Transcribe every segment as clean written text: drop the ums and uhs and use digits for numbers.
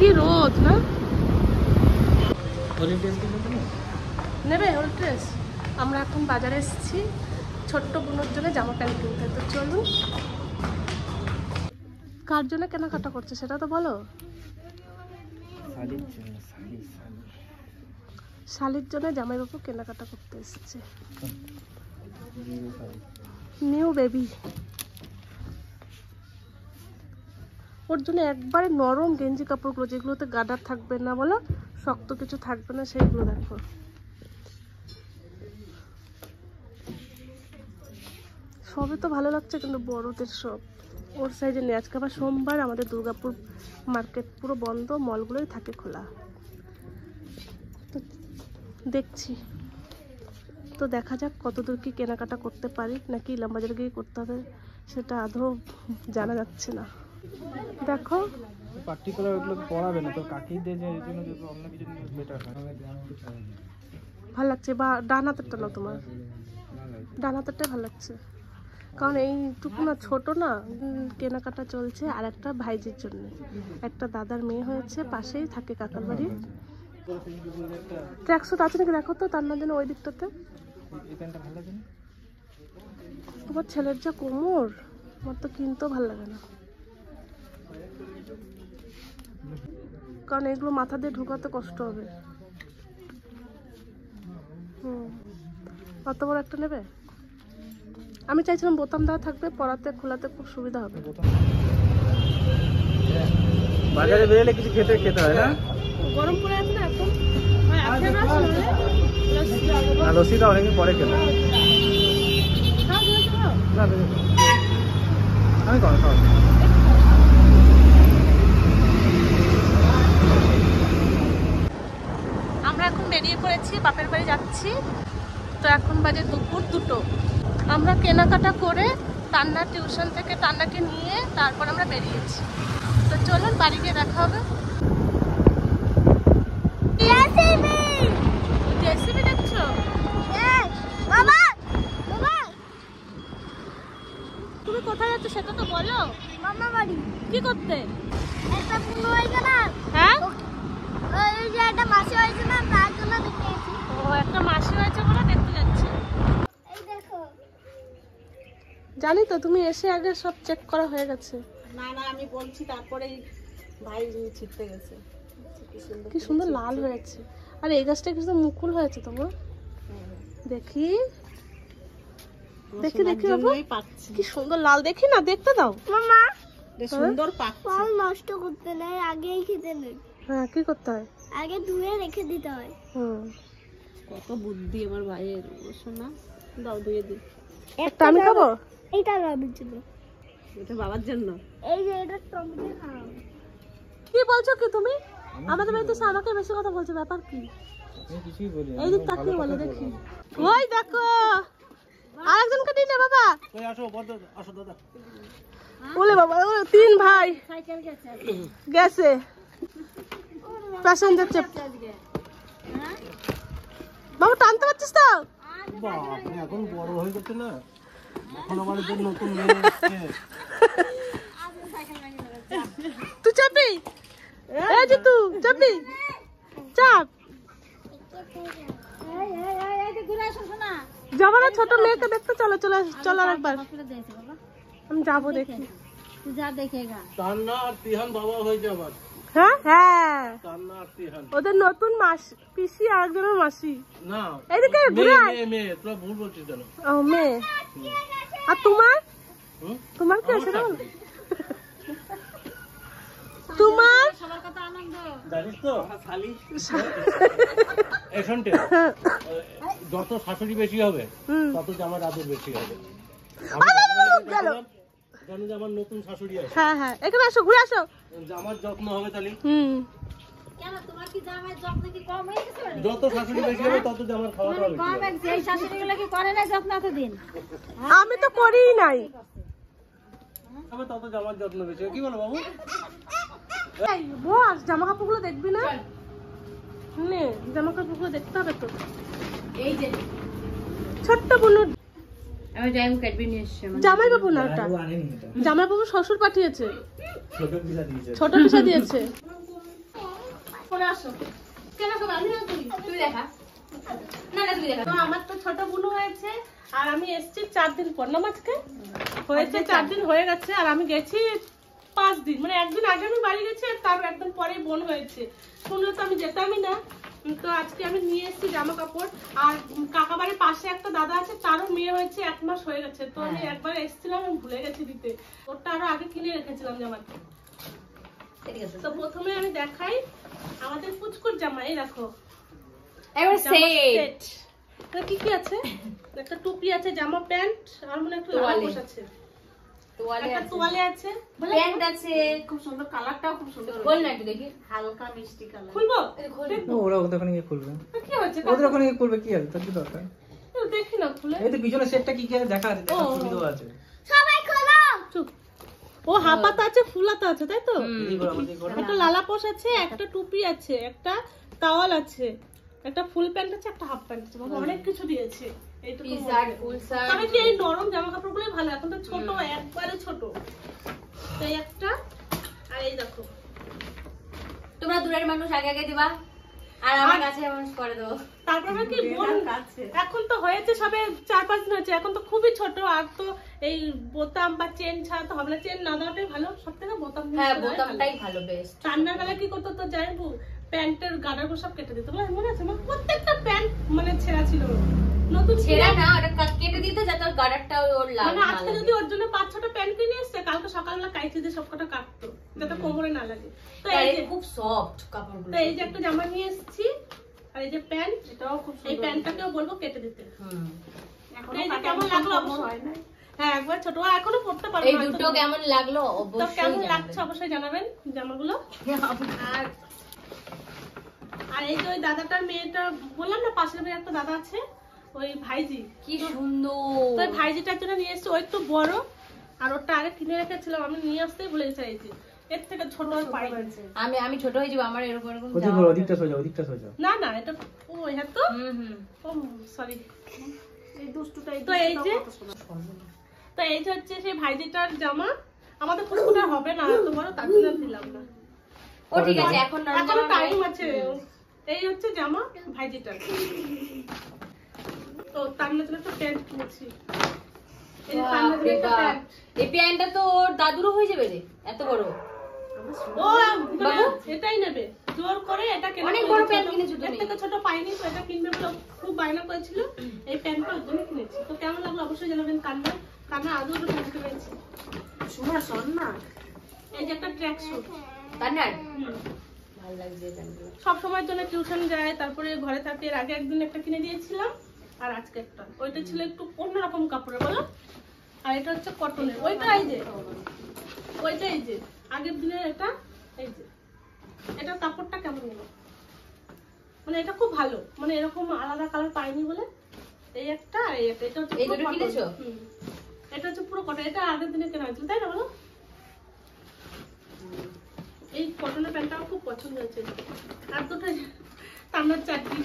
কি রোদ না? নেবে ওর ড্রেস? আমরা এখন বাজারে এসেছি ছোট্ট বোনের জন্য জামা প্যান্ট কিনতে। তো চলুন। কার জন্য কেনাকাটা করছে সেটা তো বলো। শালির জন্য জামাইবাবু কেনাকাটা করতে এসেছে। New baby. ওর জন্য একবারে নরম গেঞ্জি কাপড়গুলো, যেগুলোতে গাডার থাকবে না, বলো শক্ত কিছু থাকবে না, সেইগুলো দেখো। সবই তো ভালো লাগছে, কিন্তু বড়দের সব ওর সাইজে নেই। আজকে আবার সোমবার, আমাদের দুর্গাপুর মার্কেট পুরো বন্ধ, মলগুলোই থাকে খোলা। তো দেখছি, তো দেখা যাক কতদূর কি কেনাকাটা করতে পারি, নাকি ইলামবাজারে গিয়ে করতে হবে সেটা আদৌ জানা যাচ্ছে না। দেখো পার্টিকুলার ওগুলো পড়াবে না তো, কাকিদের যে জন্য যে অন্য কিছু বেটার হয়। ভালো লাগছে বা ডান হাতেরটা না? তোমার ডান হাতেরটাই ভালো লাগছে, কারণ এইটুকু না ছোট না কেনাকাটা চলছে। আর একটা ভাইজির জন্য, একটা দাদার মেয়ে হয়েছে, পাশেই থাকে কাকার বাড়ি। ট্র্যাকস্যুট আছে নাকি দেখো তো, তার না যেন ওই দিকটাতে। তোমার ছেলের যা কোমর, আমার তো কিনতেও ভালো লাগে না, কারণ এগুলো মাথা দিয়ে ঢুকাতে কষ্ট হবে। অত বড় একটা নেবে? আমি চাইছিলাম বোতাম দেওয়া থাকবে, পরাতে খোলাতে খুব সুবিধা হবে। বাজারে বেরোলে কিছু খেতে হয় না? গরম পড়ে আছে না এখন। লস্যিটা অনেকদিন পরে খেলো। আমি কম খাওয়া। আমরা এখন বেরিয়ে পড়েছি, বাপের বাড়ি যাচ্ছি। তো এখন বাজে দুপুর 2টো। আমরা কেনাকাটা করে টান্নার টিউশন থেকে টান্নাকে নিয়ে তারপর আমরা বেরিয়েছি। তো চলুন বাড়ি গিয়ে দেখা হবে। জেসিবি দেখছো? তুমি কোথায় যাচ্ছ সেটা তো বলো। মামা বাড়ি। কি করতে? একটা পুরো হয়েছে না? হ্যাঁ, ওই যে একটা মাসি হয়েছে না, তার জন্য দেখতে এসেছি। ও একটা মাসি হয়েছে বলে দেখতে যাচ্ছে। এই দেখো। জানি তো, তুমি এসে আগে সব চেক করা হয়ে গেছে। না না, আমি বলছি তারপরেই ভাই ছিটতে গেছে। কি সুন্দর লাল হয়েছে। আর এই গাছটা কি সুন্দর মুকুল হয়েছে তোমার। দেখি দেখি দেখি বাবু, কি সুন্দর লাল। দেখি না, দেখতে দাও। মামা সুন্দর পাচ্ছে। ফল নষ্ট করতে নেই, আগেই খেতে নেই। হ্যাঁ, কি করতে হয়? আগে ধুয়ে রেখে দিতে হয়। কত বুদ্ধি আমার ভাইয়ের। শোনা, দাও ধুয়ে দিই। একটা আমি খাবো। এইটা বাবার জন্য, এটা বাবার জন্য। এই যে এটা টমেটো খাও। কি বলছো কি তুমি? আমাদের বাড়িতে এসে আমাকে বেশি কথা বলছো, ব্যাপার কি? কিছুই বলি এই দিক তাকিয়ে বলো দেখি। ওই দেখো, আরেকজনকে দিন না বাবা। আসো দাদা। বলে বাবা, 3 ভাই সাইকেল গেছে গেছে প্যাসেঞ্জার চেপ। বাবা টানতে পারছিস তো? আপনি এখন বড় হয়ে গেছে না, এখন আমাদের জন্য নতুন মেয়ে এসেছে। তুই চাপি, এই যে তুই চাপি, চাপ। যাবো না ছোট মেয়েকে দেখতে? চলো চলো চলো আরেকবার। আমি যাবো দেখি। তুই যা দেখেগা। তান্না আর তিহান বাবা হয়ে যাবে। হ্যাঁ হ্যাঁ, তান্না আর তিহান ওদের নতুন মাসি, পিসি আর একজনের মাসি। না, এদিকে ঘুরে আয়। মেয়ে তোরা ভুল বলছিস কেন? ও মেয়ে। আর তোমার তোমার কি আছে না? তোমার জানিস তো এখনটে যত শাশুড়ি বেশি হবে তত জামার আদর বেশি হবে। জানি যে আমার নতুন শাশুড়ি আছে। হ্যাঁ হ্যাঁ, এখানে আসো, ঘুরে আসো। জামার যত্ন হবে তাহলে। কেন তোমার কি জামাই যত্ন কি কম হয়ে গেছে? যত শাশুড়ি বেশি হবে তত জামার খাওয়া দাওয়া বেশি হবে। কম এই শাশুড়িগুলো কি করে না যত্ন এতদিন? আমি তো করিই নাই। তবে তত জামার যত্ন বেশি হবে। কি বলো বাবু? এই বস, জামা কাপড়গুলো দেখবি না? নে, জামা কাপড়গুলো দেখতে হবে তো। এই যে ছোট্ট বোন, আমি টাইম কাটবি নিয়ে এসছি। জামাই বাবু না ওটা, জামাই বাবু শ্বশুর পাঠিয়েছে, ছোট পিসা দিয়েছে। পরে আসো। কেন করবো আমি না করি? তুই দেখা। না না, তুই দেখা। তো আমার তো ছোট বোন হয়েছে আর আমি এসেছি 4 দিন পর না মাঝকে হয়েছে 4 দিন হয়ে গেছে আর আমি গেছি 5 দিন মানে একদিন আগে আমি বাড়ি গেছি আর তার একদিন পরে বোন হয়েছে শুনলে তো আমি যেতামই না তো আজকে আমি নিয়ে এসেছি জামা কাপড় আর কাকা বাড়ির পাশে একটা দাদা আছে তারও মেয়ে হয়েছে 1 মাস হয়ে গেছে তো আমি একবার এসেছিলাম আমি ভুলে গেছি দিতে ওটা আরো আগে কিনে রেখেছিলাম জামাটা তো প্রথমে আমি দেখাই আমাদের পুচকুর জামা এই দেখো এবার জামা সেট। set। এটা কি কি আছে একটা টুপি আছে জামা প্যান্ট আর মনে একটা লাল আছে তোয়ালে একটা আছে, তোয়ালে আছে প্যান্ট আছে। খুব সুন্দর কালারটাও খুব সুন্দর বল না একটু দেখি। হালকা মিষ্টি কালার খুলবো ওরা ওদের ওখানে গিয়ে খুলবে কি হচ্ছে ওদের ওখানে গিয়ে খুলবে কি আছে তার কি দরকার দেখি না খুলে এই তো পিছনে সেটটা কি কি আছে দেখা আছে দেখা ছবি দেওয়া আছে সবাই খোলো চুপ ও হাফাতা আছে ফুলাতা আছে তাই তো এই করো আমাদের করো একটা লালাপোস আছে একটা টুপি আছে একটা টাওয়াল আছে একটা ফুল প্যান্ট আছে একটা হাফ প্যান্ট আছে বাবা অনেক কিছু দিয়েছে এইটুকু টি শার্ট, ফুল শার্ট। তবে কি এই নরম জামা কাপড়গুলোই ভালো এখন তো ছোট একবারে ছোট তো এই একটা আর এই দেখো তোমরা দূরের মানুষ আগে আগে দিবা আর আমার কাছে মানুষ করে দেবো। তারপরে কি বোন এখন তো হয়েছে সবে 4-5 দিন হয়েছে এখন তো খুবই ছোট আর তো এই বোতাম বা চেন ছাড়া তো হবে না চেন না দেওয়াটাই ভালো সব থেকে বোতাম use হ্যাঁ, করাই ভালো। বোতামটাই ভালো, বেস্ট। রান্নার বেলা কি করতো তো জানবো প্যান্টের গার্ডারগুলো সব কেটে দিত মনে আছে আমার প্রত্যেকটা প্যান্ট মানে ছেঁড়া ছিল নতুন ছেঁড়া না, ওটা কেটে দিতে যাতে ওর গার্ডারটা ওর মানে লাগে না আজকে লাগে। যদি ওর জন্য 5-6টা প্যান্ট কিনে এসছে কালকে সকালবেলা কাইচি দিয়ে সবকটা কাটতো যাতে কোমরে না লাগে তো এই আরে যে খুব সফট কাপড়গুলো। তো এই যে একটা জামা নিয়ে এসেছি আর এই যে প্যান্ট এটাও খুব সুন্দর এই প্যান্টটাকেও বলবো কেটে দিতে হুম। এই যে কেমন লাগলো অবশ্যই হ্যাঁ একবার ছোট ও এখনো পড়তে পারবে এই দুটো কেমন লাগলো তো অবশ্যই কেমন জানাবেন। লাগছে অবশ্যই জানাবেন জামাগুলো আর আর এই যে ওই দাদাটার মেয়েটা বললাম না পাশের বাড়ির একটা দাদা আছে ওই ভাইজি কি সুন্দর। তো ওই ভাইজিটার জন্য নিয়ে এসেছি ও একটু বড় আর ওটা আগে কিনে রেখেছিলাম আমি নিয়ে আসতেই ভুলে গেছি এই যে এর থেকে ছোট আর পাই আমি ছোট হয়ে যাবো, আমার এরকম এরকম ওদিক জামা করো পরে। ওদিকটা সোজা ওদিকটা সোজা না না এটা ও হ্যাঁ তো হুম। ও সরি এই দুষ্টুটা তো এই যে তো এই যে হচ্ছে সেই ভাইজিটার জামা আমাদের পুরোটা হবে না এত বড় তার জন্য দিলাম না ও ঠিক আছে, এখন এখনো টাইম আছে এই হচ্ছে জামা ভাইজিটার তো তার জন্য একটা প্যান্ট কিনেছি এই যে তার জন্য একটা প্যান্ট এই প্যান্টটা তো ওর দাদুরও হয়ে যাবে রে, এত বড়। ও বাবু এটাই নেবে জোর করে এটা কেনা অনেক হয়েছে, বড় প্যান্ট ছোট- কিনেছো তুমি। এর থেকে ছোট পাইনি তো এটা কিনবে বলে খুব বায়না করেছিল এই প্যান্টটা ওর জন্য কিনেছি তো কেমন লাগলো অবশ্যই জানাবেন কান্না আদৌ তো কিনতে পেরেছি শোন না এই যে একটা ট্র্যাক স্যুট তার না ভালো লাগছে এই প্যান্টগুলো। সব সময়ের জন্য টিউশন যায় তারপরে ঘরে থাকে এর আগে একদিন একটা কিনে দিয়েছিলাম আর আজকে একটা ওইটা ছিল একটু অন্যরকম কাপড়ের বলো আর এটা হচ্ছে কটনের ওইটা এই যে আগের দিনের এটা এই যে এটা কাপড়টা কেমন হলো মানে এটা খুব ভালো মানে এরকম আলাদা কালার পাইনি বলে এই একটা আর এই একটা এটা হচ্ছে এই পুরো দুটো cotton। কিনেছো? হুম। এটা হচ্ছে পুরো কটন এটা আগের দিনে কেনা হয়েছিল তাই না বলো এই কটনের প্যান্টটাও খুব পছন্দ হয়েছে আর দুটো তান্নার চাকরি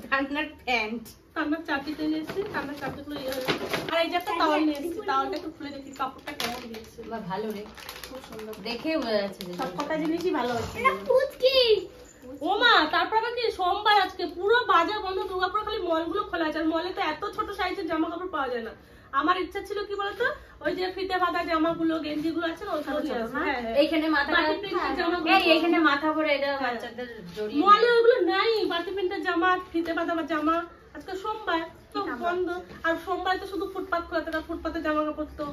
তার প্যান্ট। তান্নার চাকরিটা নিয়ে এসেছি তান্নার চাকরিগুলো ইয়ে হয়েছে আর এই যে একটা টাওয়াল নিয়ে এসেছি টাওয়ালটা একটু খুলে দেখি কাপড়টা কেমন দিয়েছে বাহ, ভালো রে, খুব সুন্দর দেখে বোঝা যাচ্ছে যে সবকটা জিনিসই ভালো হয়েছে পুচকি ও মা তারপর আবার কি সোমবার আজকে পুরো বাজার বন্ধ দুর্গাপুর খালি মলগুলো খোলা আছে আর মলে তো এত ছোট সাইজের জামা কাপড় পাওয়া যায় না আমার ইচ্ছা ছিল কি বলতো ওই যে ফিতে বাঁধা জামাগুলো গেঞ্জিগুলো আছে না ওইগুলো নিয়ে আসবো হ্যাঁ হ্যাঁ এইখানে মাথাটা বাটি প্রিন্টের জামাগুলো। এই এইখানে মাথা ভরে এটা বাচ্চাদের জড়িয়ে মলে ওইগুলো নাই বাটি প্রিন্টের জামা ফিতে বাঁধা বা জামা আজকে সোমবার তো বন্ধ আর সোমবার তো শুধু ফুটপাত খোলা থাকে ফুটপাতে জামা কাপড় তো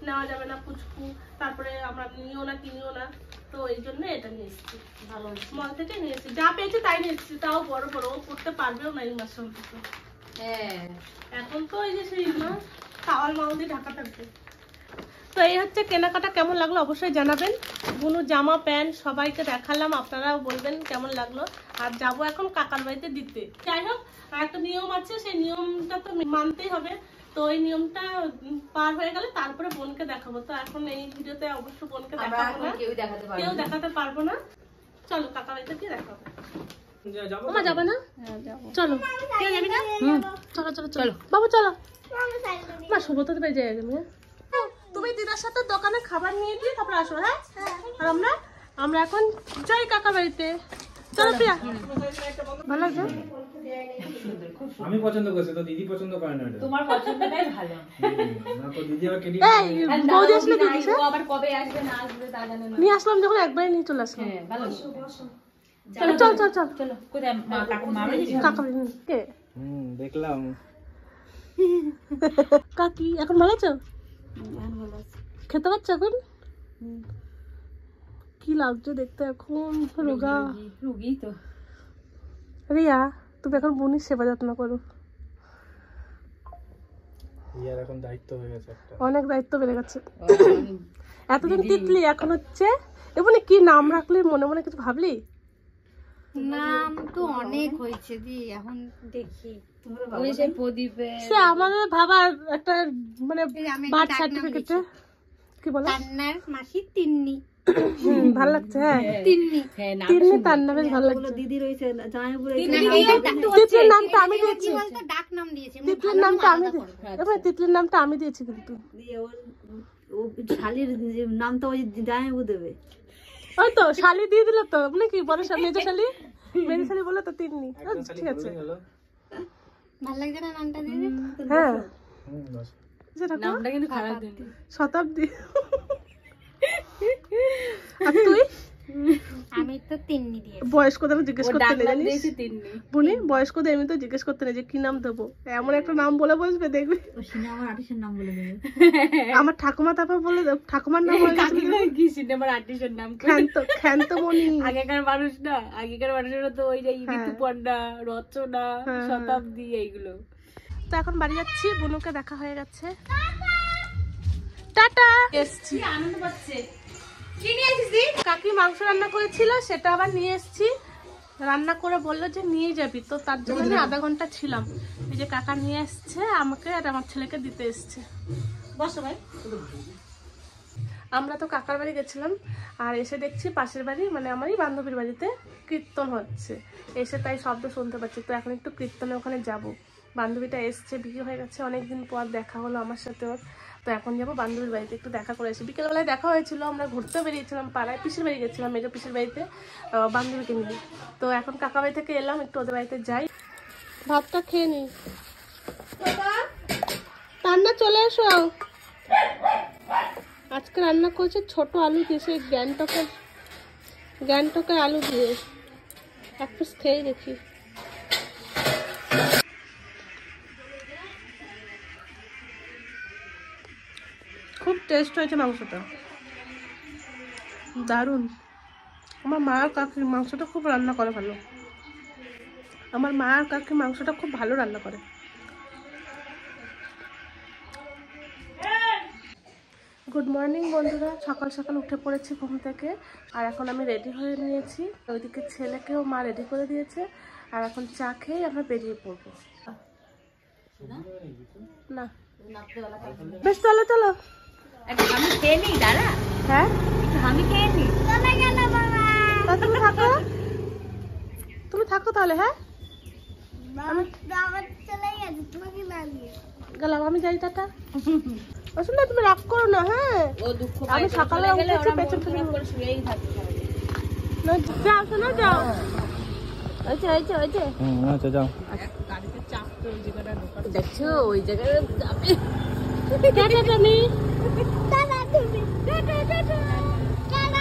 নেওয়া যাবে না পুচকু তারপরে আমরা নিও না কিনিও না তো এই জন্য এটা নিয়ে এসেছি ভালো মল থেকে নিয়ে এসেছি যা পেয়েছি তাই নিয়ে এসেছি তাও বড় বড় ও পড়তে পারবেও না এই মাসে অন্তত হ্যাঁ এখন তো এই যে সেই না টাওয়াল মাল দিয়ে ঢাকা থাকবে তো এই হচ্ছে কেনাকাটা কেমন লাগলো অবশ্যই জানাবেন বুনু জামা প্যান্ট সবাইকে দেখালাম আপনারাও বলবেন কেমন লাগলো আর যাবো এখন কাকার বাড়িতে দিতে যাই হোক একটা নিয়ম আছে সেই নিয়মটা তো মানতেই হবে তো এই নিয়মটা পার হয়ে গেলে তারপরে বোনকে দেখাবো তো এখন এই ভিডিওতে অবশ্য বোনকে আমরা দেখাবো এখন না কেউ দেখাতে পারবো কেউ না। দেখাতে পারবো না চলো কাকা বাড়িতে গিয়ে দেখাবো যাবো ওমা যাবে না চলো কে যাবি না চলো চলো চলো বাবু চলো মা সুব্রত তো বেজে গেছে তুমি দিদার সাথে দোকানে খাবার নিয়ে দিয়ে তারপর আসো হ্যাঁ আর আমরা আমরা এখন যাই কাকা বাড়িতে। চলো প্রিয়া, ভালো লাগছে? আমি পছন্দ করছি, তো দিদি পছন্দ করে না এটা। তোমার পছন্দটাই ভালো। না তো দিদি আবার কেটে এই বৌদি আসলে কি দিছে? ও আবার কবে আসবে না আসবে তা জানে না। নিয়ে আসলাম যখন একবারে নিয়ে চলে আসলাম। হ্যাঁ ভালো। চল চল চল চল চলো কোথায় কাকু মামা কাকা বাড়ি কে দেখলাম। কাকি এখন ভালো আছো? খেতে পাচ্ছ এখন? কি লাগছে দেখতে এখন, রোগা রুগী তো। রিয়া তুমি এখন বোনের সেবা যত্ন করো। ইয়ার এখন দায়িত্ব হয়ে গেছে একটা। অনেক দায়িত্ব বেড়ে গেছে। এতদিন তিতলি, এখন হচ্ছে এমনি কি নাম রাখলি, মনে মনে কিছু ভাবলি? নাম তো অনেক হয়েছে দি, এখন দেখি। ওই যে প্রদীপে সে আমাদের ভাবার একটা মানে আমি একটা বার্থ ডাক নাম সার্টিফিকেটে কি বলো? কান্নার মাসি তিন্নি। ভালো লাগছে। হ্যাঁ তিন্নি। হ্যাঁ নাম তিন্নি তার নামে ভালো লাগছে। দিদি রয়েছে জামাইবু তিতলির নামটা আমি কি দিয়েছি। বলতো ডাক নাম দিয়েছে। তিতলির নামটা আমি দিয়েছি। তিতলির নামটা আমি দিয়েছি কিন্তু। শালির নামটা ওই জামাইবু দেবে। ওই তো শালি দিয়ে দিল তো, মানে কি বড় শালি, মেজো শালি, মেজো শালি বলে তো তিন্নি। ঠিক আছে ভালো লাগছে না নামটা দিদি? হ্যাঁ বাস। নামটা কিন্তু খারাপ দিন। শতাব্দী। আর তুই আমি তো তিন্নি দিয়েছি। বয়স্কদের জিজ্ঞেস করতে নেই জানিস? দিয়েছি তিন্নি। বুনি বয়স্কদের এমনি তো জিজ্ঞেস করতে নেই যে কি নাম দেবো, এমন একটা নাম বলে বসবে দেখবি। আমার আর্টিস্টের নাম বলে দেবে। আমার ঠাকুমা তারপর বলে দেব, ঠাকুমার নাম বলে দিয়েছিল কি সিনেমার আর্টিস্টের নাম? ক্ষান্তমণি। আগেকার মানুষ না, আগেকার মানুষেরা তো ওই যে ঋতু পর্ণা, রচনা, শতাব্দী এইগুলো। তো এখন বাড়ি যাচ্ছি, বুনুকে দেখা হয়ে গেছে, টাটা। এসছি, আনন্দ পাচ্ছে। কি নিয়ে এসেছি? কাকি মাংস রান্না করেছিল, সেটা আবার নিয়ে এসেছি। রান্না করে বললো যে নিয়ে যাবি, তো তার জন্য আমি আধা ঘন্টা ছিলাম। এই যে কাকা নিয়ে এসছে, আমাকে আর আমার ছেলেকে দিতে এসছে। বসো ভাই। আমরা তো কাকার বাড়ি গেছিলাম, আর এসে দেখছি পাশের বাড়ি মানে আমারই বান্ধবীর বাড়িতে কীর্তন হচ্ছে। এসে তাই শব্দ শুনতে পাচ্ছি, তো এখন একটু কীর্তনে ওখানে যাব। বান্ধবীটা এসছে, বিয়ে হয়ে গেছে, অনেকদিন পর দেখা হলো আমার সাথে ওর। তো এখন যাবো বান্ধবীর বাড়িতে, একটু দেখা করে আসি। বিকেলবেলায় দেখা হয়েছিল, আমরা ঘুরতে বেরিয়েছিলাম পাড়ায়, পিসির বাড়ি গেছিলাম, মেজো পিসির বাড়িতে বান্ধবীকে নিয়ে। তো এখন কাকা বাড়ি থেকে এলাম, একটু ওদের বাড়িতে যাই, ভাতটা খেয়ে নিই। রান্না চলে এসো। আজকে রান্না করছে ছোট আলু দিয়ে, সেই গ্যাংটকের আলু দিয়ে। এক পিস খেয়ে দেখি। খুব টেস্ট হয়েছে মাংসটা, দারুণ। আমার মা আর কাকির মাংসটা খুব রান্না করে ভালো। আমার মা আর কাকির মাংসটা খুব ভালো রান্না করে। গুড মর্নিং বন্ধুরা, সকাল সকাল উঠে পড়েছি ঘুম থেকে, আর এখন আমি রেডি হয়ে নিয়েছি। ওইদিকে ছেলেকেও মা রেডি করে দিয়েছে, আর এখন চা খেয়ে আমরা বেরিয়ে পড়বো। না বেশ, চলো চলো। আমি খেয়ে নিই দাঁড়া। হ্যাঁ আমি খেয়ে নিই। চলে গেল বাবা। তা তুমি থাকো, তুমি থাকো তাহলে। হ্যাঁ বাবা চলে গেছে, তোমাকে না নিয়ে গেলাম, আমি যাই, টাটা। আসলে তুমি রাগ করো না। হ্যাঁ ও দুঃখ আমি সকালে উঠেছি পেছন থেকে করে শুয়েই থাকতে হবে। যাও শোনা, যাও। আচ্ছা আচ্ছা যাও। গাড়িতে চাপ তো ওই জায়গাটা ঢোকার, দেখছো ওই জায়গায় যাবে।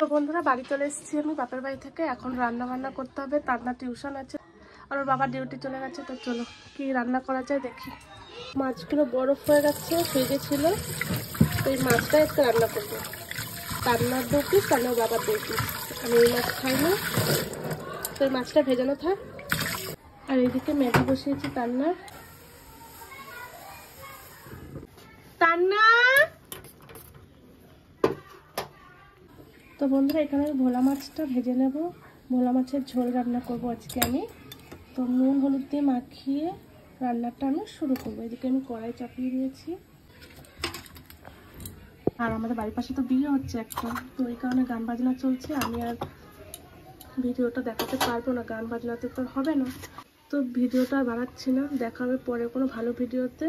তো বন্ধুরা বাড়ি চলে এসেছি আমি বাপের বাড়ি থেকে। এখন রান্না বান্না করতে হবে, তার টিউশন আছে, আর ওর বাবার ডিউটি চলে গেছে। তো চলো কি রান্না করা যায় দেখি। মাছগুলো বরফ হয়ে গেছে, ফ্রিজে ছিল, তো এই মাছটা একটু রান্না করবো। রান্নার 2 পিস, রান্নার বাবার 2 পিস। আমি এই মাছ খাই না, তো এই মাছটা ভেজানো থাক। আর এইদিকে ম্যাগি বসিয়েছি রান্নার। তো বন্ধুরা এখানে আমি ভোলা মাছটা ভেজে নেব। ভোলা মাছের ঝোল রান্না করব আজকে আমি। তো নুন হলুদ দিয়ে মাখিয়ে রান্নাটা আমি শুরু করবো। এদিকে আমি কড়াই চাপিয়ে দিয়েছি, আর আমাদের বাড়ির পাশে তো বিয়ে হচ্ছে একটা, তো এই কারণে গান বাজনা চলছে। আমি আর ভিডিওটা দেখাতে পারবো না, গান বাজনাতে তো হবে না, তো ভিডিওটা আর বানাচ্ছি না। দেখা হবে পরে কোনো ভালো ভিডিওতে।